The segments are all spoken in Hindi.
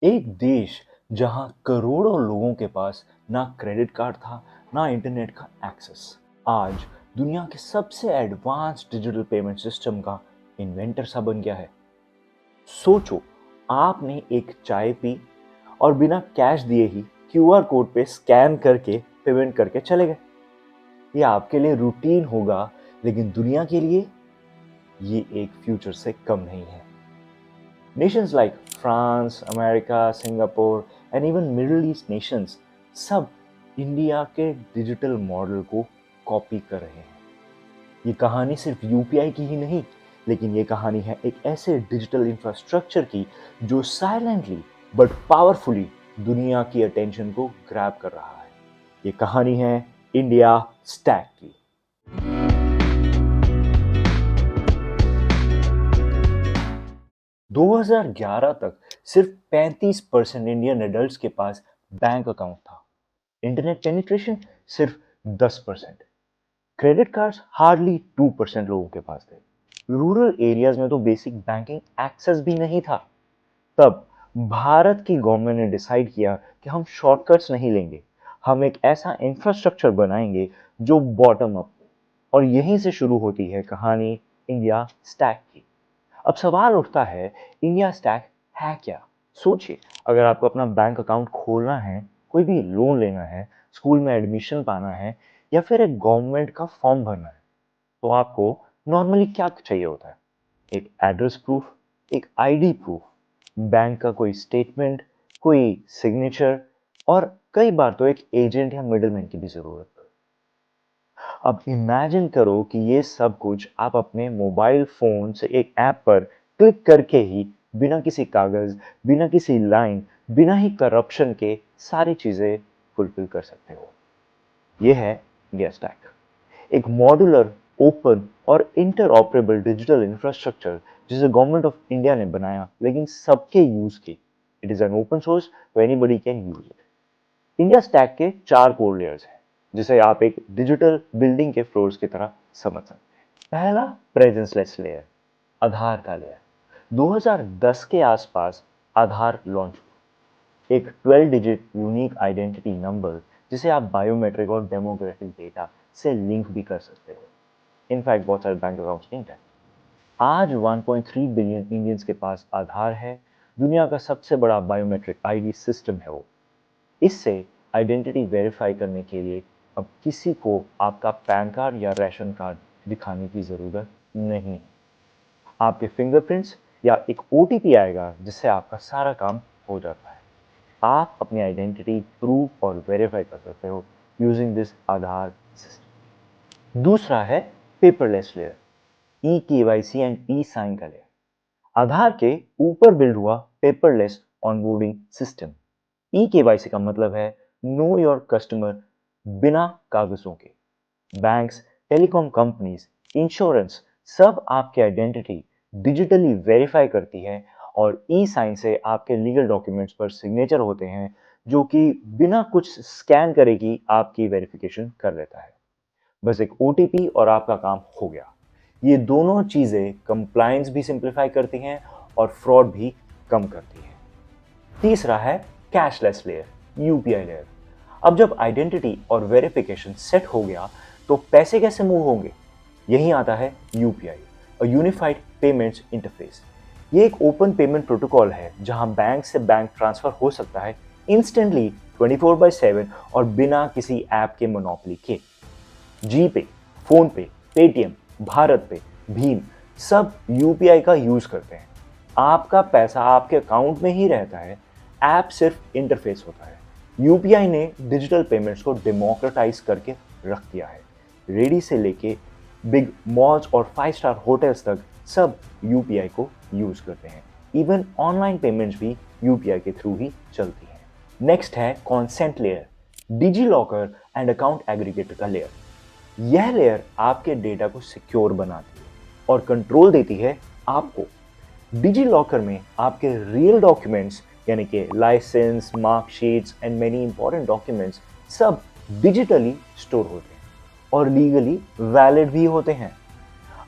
एक देश जहां करोड़ों लोगों के पास ना क्रेडिट कार्ड था, ना इंटरनेट का एक्सेस, आज दुनिया के सबसे एडवांस डिजिटल पेमेंट सिस्टम का इन्वेंटर सा बन गया है। सोचो, आपने एक चाय पी और बिना कैश दिए ही क्यूआर कोड पे स्कैन करके पेमेंट करके चले गए। ये आपके लिए रूटीन होगा, लेकिन दुनिया के लिए ये एक फ्यूचर से कम नहीं है। Nations like France, America, Singapore and even Middle East nations सब इंडिया के डिजिटल मॉडल को कॉपी कर रहे हैं। ये कहानी सिर्फ यूपीआई की ही नहीं, लेकिन ये कहानी है एक ऐसे डिजिटल इंफ्रास्ट्रक्चर की जो साइलेंटली बट पावरफुली दुनिया की अटेंशन को ग्रैब कर रहा है। ये कहानी है इंडिया स्टैक की। 2011 तक सिर्फ 35% इंडियन एडल्ट्स के पास बैंक अकाउंट था। इंटरनेट पेनिट्रेशन सिर्फ 10%। क्रेडिट कार्ड्स हार्डली 2% लोगों के पास थे। रूरल एरियाज में तो बेसिक बैंकिंग एक्सेस भी नहीं था। तब भारत की गवर्नमेंट ने डिसाइड किया कि हम शॉर्टकट्स नहीं लेंगे, हम एक ऐसा इंफ्रास्ट्रक्चर बनाएंगे जो बॉटम अप। और यहीं से शुरू होती है कहानी इंडिया स्टैक की। अब सवाल उठता है, इंडिया स्टैक है क्या? सोचिए, अगर आपको अपना बैंक अकाउंट खोलना है, कोई भी लोन लेना है, स्कूल में एडमिशन पाना है या फिर एक गवर्नमेंट का फॉर्म भरना है, तो आपको नॉर्मली क्या चाहिए होता है? एक एड्रेस प्रूफ, एक आईडी प्रूफ, बैंक का कोई स्टेटमेंट, कोई सिग्नेचर और कई बार तो एक एजेंट या मिडलमैन की भी जरूरत। अब इमेजिन करो कि ये सब कुछ आप अपने मोबाइल फोन से एक ऐप पर क्लिक करके ही बिना किसी कागज, बिना किसी लाइन, बिना ही करप्शन के सारी चीजें फुलफिल कर सकते हो। ये है इंडिया स्टैक, एक मॉड्यूलर, ओपन और इंटरऑपरेबल डिजिटल इंफ्रास्ट्रक्चर जिसे गवर्नमेंट ऑफ इंडिया ने बनाया, लेकिन सबके यूज की। It is an open source, so anybody can use it. India stack के 4 कोर लेयर्स हैं, जिसे आप एक डिजिटल बिल्डिंग के फ्लोर्स की तरह समझ सकते हैं। पहला, प्रेजेंसलेस लेयर, आधार का लेयर। 2010 के आसपास आधार लॉन्च हुआ, एक 12 डिजिट यूनिक आइडेंटिटी नंबर जिसे आप बायोमेट्रिक और डेमोग्राफिक डेटा से लिंक भी कर सकते हो। इनफैक्ट बहुत सारे बैंक अकाउंट्स लिंक है। आज 1.3 बिलियन इंडियंस के पास आधार है। दुनिया का सबसे बड़ा बायोमेट्रिक आईडी सिस्टम है वो। इससे आइडेंटिटी वेरीफाई करने के लिए अब किसी को आपका पैन कार्ड या राशन कार्ड दिखाने की ज़रूरत नहीं है। आपके फिंगरप्रिंट्स या एक ओटीपी आएगा जिससे आपका सारा काम हो जाता है। आप अपनी आइडेंटिटी प्रूव और वेरीफाई कर सकते हो यूजिंग दिस आधार सिस्टम। दूसरा है paperless layer, e KYC and e sign का लेयर। आधार के ऊपर बिल्ड हुआ paperless onboarding system. E KYC का मतलब है नो योर कस्टमर, बिना कागजों के। बैंक्स, टेलीकॉम कंपनीज, इंश्योरेंस सब आपकी आइडेंटिटी डिजिटली वेरीफाई करती है और ई साइन से आपके लीगल डॉक्यूमेंट्स पर सिग्नेचर होते हैं, जो कि बिना कुछ स्कैन करे ही आपकी वेरिफिकेशन कर लेता है। बस एक ओटीपी और आपका काम हो गया। ये दोनों चीजें कंप्लायंस भी सिंप्लीफाई करती हैं और फ्रॉड भी कम करती हैं। तीसरा है कैशलेस लेयर, यूपीआई लेयर। अब जब आइडेंटिटी और वेरिफिकेशन सेट हो गया, तो पैसे कैसे मूव होंगे? यही आता है यूपीआई, यूनिफाइड पेमेंट्स इंटरफेस। ये एक ओपन पेमेंट प्रोटोकॉल है जहां बैंक से बैंक ट्रांसफर हो सकता है इंस्टेंटली, 24/7 और बिना किसी ऐप के मोनोपोली के। जीपे, फोन पे, पेटीएम, भारत पे, भीम सब यूपीआई का यूज करते हैं। आपका पैसा आपके अकाउंट में ही रहता है, ऐप सिर्फ इंटरफेस होता है। यूपीआई ने डिजिटल पेमेंट्स को डेमोक्रेटाइज करके रख दिया है। रेडी से लेके बिग मॉल्स और 5 स्टार होटल्स तक सब यूपीआई को यूज करते हैं। इवन ऑनलाइन पेमेंट्स भी यूपीआई के थ्रू ही चलती हैं। नेक्स्ट है consent layer, DigiLocker and account aggregator का लेयर। यह लेयर आपके डेटा को सिक्योर बनाती है और कंट्रोल देती है आपको। डिजी लॉकर में आपके रियल डॉक्यूमेंट्स यानी कि licence, marksheets and many important documents सब डिजिटली स्टोर होते हैं और लीगली वैलिड भी होते हैं।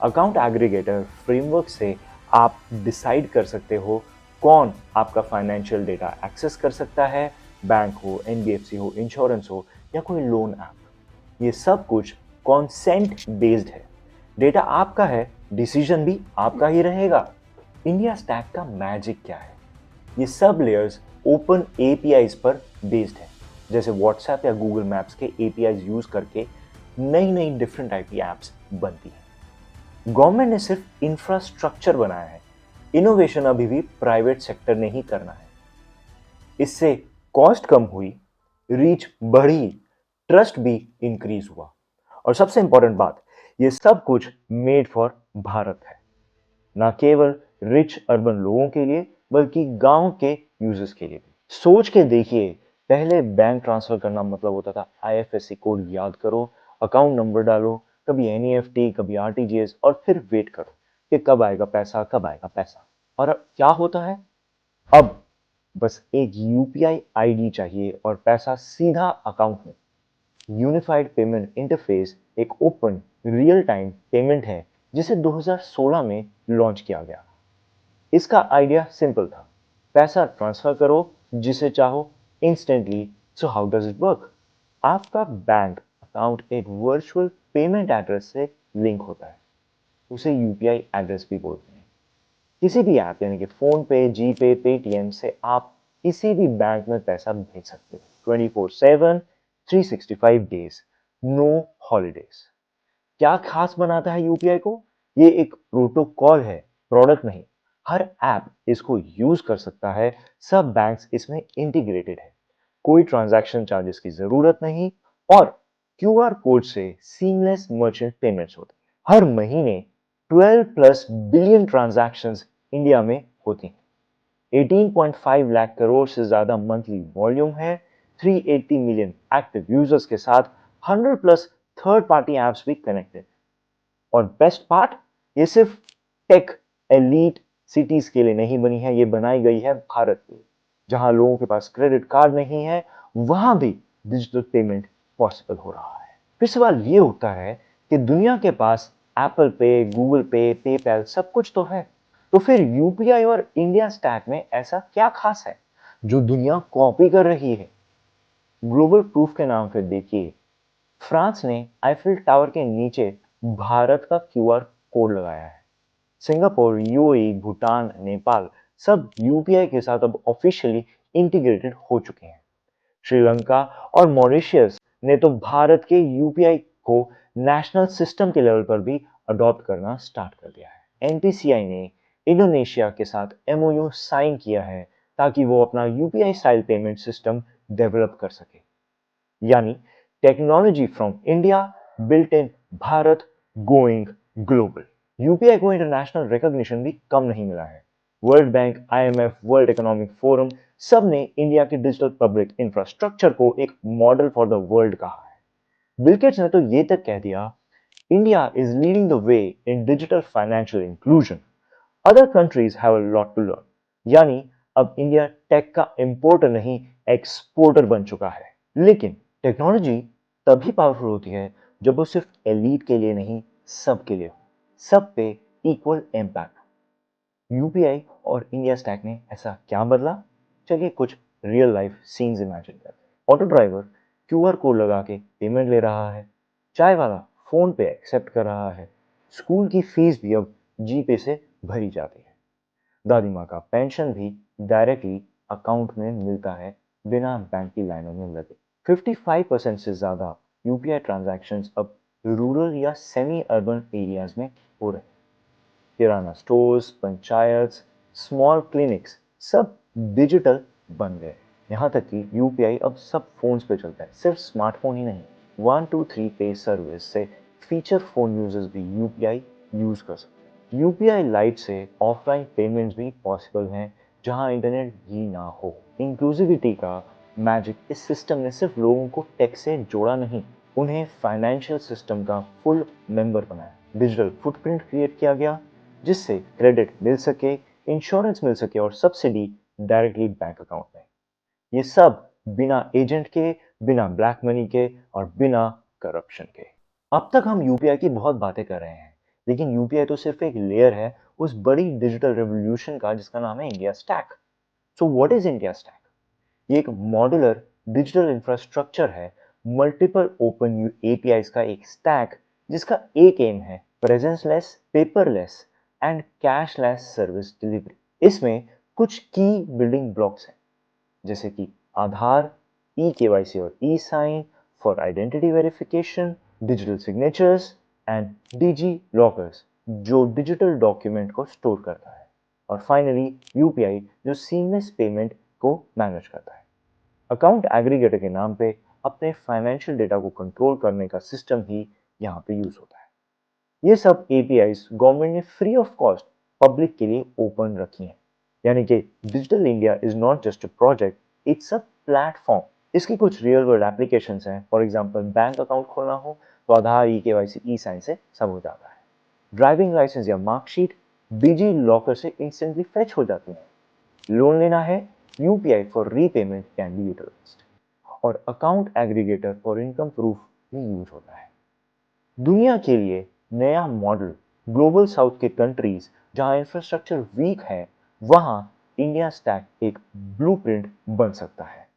अकाउंट एग्रीगेटर फ्रेमवर्क से आप डिसाइड कर सकते हो कौन आपका फाइनेंशियल डेटा एक्सेस कर सकता है, बैंक हो, एनबीएफसी हो, इंश्योरेंस हो या कोई लोन ऐप। ये सब कुछ कॉन्सेंट बेस्ड है। डेटा आपका है, डिसीजन भी आपका ही रहेगा। इंडिया स्टैक का मैजिक क्या है? ये सब लेयर्स ओपन एपीआईज पर बेस्ड है। जैसे व्हाट्सएप या गूगल मैप्स के एपीआईज यूज करके नई नई डिफरेंट टाइप की एप्स बनती है। गवर्नमेंट ने सिर्फ इंफ्रास्ट्रक्चर बनाया है, इनोवेशन अभी भी प्राइवेट सेक्टर ने ही करना है। इससे कॉस्ट कम हुई, रीच बढ़ी, ट्रस्ट भी इंक्रीज हुआ। और सबसे इंपॉर्टेंट बात, ये सब कुछ मेड फॉर भारत है, ना केवल रिच अर्बन लोगों के लिए बल्कि गांव के यूजर्स के लिए भी। सोच के देखिए, पहले बैंक ट्रांसफर करना मतलब होता था आईएफएससी कोड याद करो, अकाउंट नंबर डालो, कभी एनईएफटी, कभी आरटीजीएस और फिर वेट करो कि कब आएगा पैसा, कब आएगा पैसा। और अब क्या होता है? अब बस एक यूपीआई आईडी चाहिए और पैसा सीधा अकाउंट में। यूनिफाइड पेमेंट इंटरफेस एक ओपन रियल टाइम पेमेंट है जिसे 2016 में लॉन्च किया गया। इसका आइडिया सिंपल था, पैसा ट्रांसफर करो जिसे चाहो instantly. So how does it work? आपका बैंक अकाउंट एक वर्चुअल पेमेंट एड्रेस से लिंक होता है, उसे यूपीआई एड्रेस भी बोलते हैं। किसी भी ऐप यानी कि फोन पे, जीपे, पेटीएम से आप किसी भी बैंक में पैसा भेज सकते हो 24/7, 365 डेज, नो हॉलीडेज। क्या खास बनाता है यूपीआई को? ये एक प्रोटोकॉल है, प्रोडक्ट नहीं। हर ऐप इसको यूज कर सकता है, सब बैंक्स इसमें इंटीग्रेटेड है, कोई ट्रांजैक्शन चार्जेस की जरूरत नहीं और क्यूआर कोड से सीमलेस मर्चेंट पेमेंट्स होते हैं। हर महीने 12 प्लस बिलियन ट्रांजैक्शंस इंडिया में होती हैं। 18.5 लाख करोड़ से ज्यादा मंथली वॉल्यूम है, 380 मिलियन एक्टिव यूजर्स के साथ 100 प्लस थर्ड पार्टी एप्स भी कनेक्टेड। और बेस्ट पार्ट, ये सिर्फ टेक एलीट सिटीज के लिए नहीं बनी है, ये बनाई गई है भारत में, जहां लोगों के पास क्रेडिट कार्ड नहीं है वहां भी डिजिटल पेमेंट पॉसिबल हो रहा है। फिर सवाल ये उठता है कि दुनिया के पास एप्पल पे, गूगल पे, पेपैल सब कुछ तो है, तो फिर यूपीआई और इंडिया स्टैक में ऐसा क्या खास है जो दुनिया कॉपी कर रही है? ग्लोबल प्रूफ के नाम पे देखिए, फ्रांस ने आईफिल टावर के नीचे भारत का क्यूआर कोड लगाया है। सिंगापुर, यूएई, भूटान, नेपाल सब यूपीआई के साथ अब ऑफिशियली इंटीग्रेटेड हो चुके हैं। श्रीलंका और मॉरिशस ने तो भारत के यूपीआई को नेशनल सिस्टम के लेवल पर भी अडॉप्ट करना स्टार्ट कर दिया है। एनपीसीआई ने इंडोनेशिया के साथ एमओयू साइन किया है ताकि वो अपना UPI style payment system develop कर सके। यानी technology from India, built in Bharat, going global. UPI को इंटरनेशनल रिकॉग्निशन भी कम नहीं मिला है। World bank, IMF, world economic forum सब ने इंडिया के डिजिटल पब्लिक इंफ्रास्ट्रक्चर को एक मॉडल फॉर द वर्ल्ड कहा है। बिल गेट्स ने तो ये तक कह दिया, India is leading the way in digital financial inclusion, other countries have a lot to learn. यानी अब इंडिया टेक का इंपोर्टर नहीं, एक्सपोर्टर बन चुका है। लेकिन टेक्नोलॉजी तभी पावरफुल होती है जब वो सिर्फ एलीट के लिए नहीं, सबके लिए हो, सब पे इक्वल इम्पैक्ट। यूपीआई और इंडिया स्टैक ने ऐसा क्या बदला? चलिए कुछ रियल लाइफ सीन्स इमेजिन करते हैं। ऑटो ड्राइवर क्यूआर कोड लगा के पेमेंट ले रहा है, चाय वाला फोन पे एक्सेप्ट कर रहा है, स्कूल की फीस भी अब जीपे से भरी जाती है, दादी माँ का पेंशन भी डायरेक्टली अकाउंट में मिलता है बिना बैंक की लाइनों में लगे। 55% से ज़्यादा यूपीआई ट्रांजैक्शंस अब रूरल या सेमी अर्बन एरियाज में हो रहे हैं। किराना स्टोर्स, पंचायत, स्मॉल क्लिनिक्स सब डिजिटल बन गए। यहाँ तक कि यूपीआई अब सब फोन्स पे चलता है, सिर्फ स्मार्टफोन ही नहीं। 123 पे सर्विस से फीचर फोन यूजर्स भी यूपीआई यूज कर सकते हैं। यूपीआई लाइट से ऑफलाइन पेमेंट्स भी पॉसिबल हैं जहाँ इंटरनेट ही ना हो। इंक्लूसिविटी का मैजिक, इस सिस्टम ने सिर्फ लोगों को टेक से जोड़ा नहीं, उन्हें फाइनेंशियल सिस्टम का फुल मेंबर बनाया। डिजिटल फुटप्रिंट क्रिएट किया गया जिससे क्रेडिट मिल सके, इंश्योरेंस मिल सके और सब्सिडी डायरेक्टली बैंक अकाउंट में। ये सब बिना एजेंट के, बिना ब्लैक मनी के और बिना करप्शन के। अब तक हम यूपीआई की बहुत बातें कर रहे हैं, लेकिन यूपीआई तो सिर्फ एक लेयर है उस बड़ी डिजिटल रेवोल्यूशन का जिसका नाम है India stack. So what is India stack? ये एक मॉड्यूलर डिजिटल इंफ्रास्ट्रक्चर है, मल्टीपल ओपन एपीआईज का एक स्टैक जिसका एक एम है presenceless, paperless and cashless service delivery. इसमें कुछ की बिल्डिंग ब्लॉक्स हैं, जैसे कि आधार, ई केवाईसी और e sign for identity verification, digital signatures and digi lockers जो डिजिटल डॉक्यूमेंट को स्टोर करता है, और फाइनली यूपीआई जो सीमलेस पेमेंट को मैनेज करता है। अकाउंट एग्रीगेटर के नाम पे अपने फाइनेंशियल डेटा को कंट्रोल करने का सिस्टम ही यहाँ पे यूज होता है। ये सब एपीआईज गवर्नमेंट ने फ्री ऑफ कॉस्ट पब्लिक के लिए ओपन रखी हैं। यानी कि digital India is not just a project, it's a platform. इसकी कुछ रियल वर्ल्ड एप्लीकेशंस हैं। फॉर एग्जांपल बैंक अकाउंट खोलना हो तो आधार, ई केवाईसी, ई साइन से सब हो जाता है। ड्राइविंग लाइसेंस या मार्कशीट डिजी लॉकर से इंस्टेंटली फेच हो जाती है। लोन लेना है, UPI for repayment can be utilised, और account aggregator for income proof भी यूज होता है। दुनिया के लिए नया मॉडल, ग्लोबल साउथ के कंट्रीज जहां इंफ्रास्ट्रक्चर वीक है, वहां इंडिया स्टैक एक ब्लूप्रिंट बन सकता है।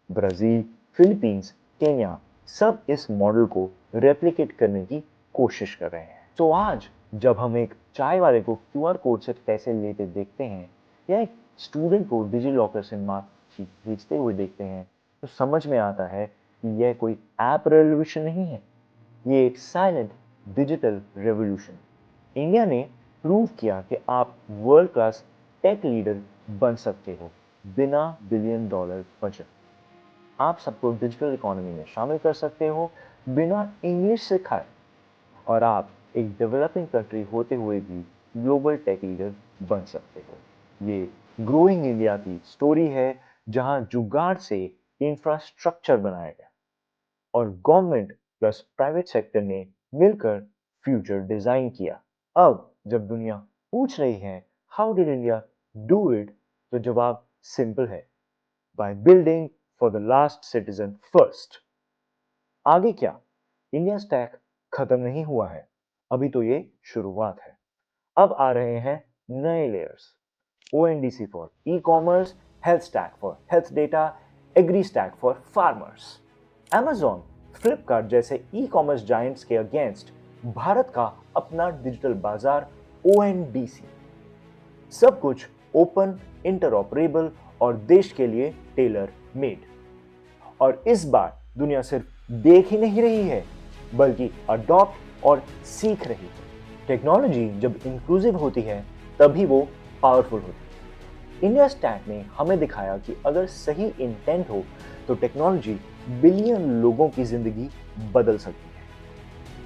ब्राजील, फिलीपींस, केन्या सब इस मॉडल को रेप्लिकेट करने की कोशिश कर रहे हैं। तो आज जब हम एक चाय वाले को क्यूआर कोड से पैसे लेते देखते हैं, या एक स्टूडेंट को डिजी लॉकर से मार्कशीट भेजते हुए देखते हैं, तो समझ में आता है कि यह कोई ऐप रेवोल्यूशन नहीं है, ये एक साइलेंट डिजिटल रेवोल्यूशन। इंडिया ने प्रूव किया कि आप वर्ल्ड क्लास टेक लीडर बन सकते हो बिना बिलियन डॉलर बजट। आप सबको डिजिटल इकोनॉमी में शामिल कर सकते हो बिना इंग्लिश सिखाए, और आप एक डेवलपिंग कंट्री होते हुए भी ग्लोबल टेक लीडर बन सकते हो। ये ग्रोइंग इंडिया की स्टोरी है, जहां जुगाड़ से इंफ्रास्ट्रक्चर बनाया गया और गवर्नमेंट प्लस प्राइवेट सेक्टर ने मिलकर फ्यूचर डिजाइन किया। अब जब दुनिया पूछ रही है how did India do it, तो जवाब सिंपल है, by building for the last citizen first. आगे क्या? इंडिया स्टैक खत्म नहीं हुआ है, अभी तो ये शुरुआत है। अब आ रहे हैं नए layers, ONDC for e commerce, health stack for health data, agri stack for farmers. Amazon, Flipkart जैसे ई कॉमर्स जायंट्स के अगेंस्ट भारत का अपना डिजिटल बाजार ओएनडीसी। सब कुछ ओपन, इंटरऑपरेबल और देश के लिए टेलर मेड। और इस बार दुनिया सिर्फ देख ही नहीं रही है, बल्कि अडॉप्ट और सीख रही है। टेक्नोलॉजी जब इंक्लूसिव होती है तभी वो पावरफुल होती है। इंडिया स्टैक ने हमें दिखाया कि अगर सही इंटेंट हो तो टेक्नोलॉजी बिलियन लोगों की जिंदगी बदल सकती है।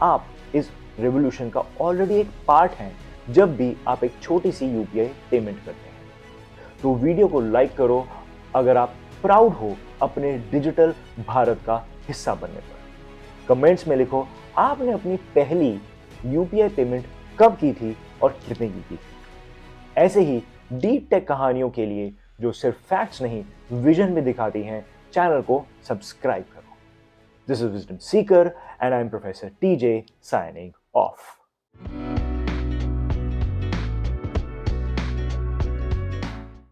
आप इस रेवोल्यूशन का ऑलरेडी एक पार्ट हैं जब भी आप एक छोटी सी यूपीआई पेमेंट करते हैं। तो वीडियो को लाइक करो अगर आप प्राउड हो अपने डिजिटल भारत का हिस्सा बनने पर। कमेंट्स में लिखो आपने अपनी पहली यूपीआई पेमेंट कब की थी और कितने की थी। ऐसे ही डीप टेक कहानियों के लिए जो सिर्फ फैक्ट्स नहीं विजन भी दिखाती हैं, चैनल को सब्सक्राइब करो। This is wisdom seeker and I am professor TJ signing off.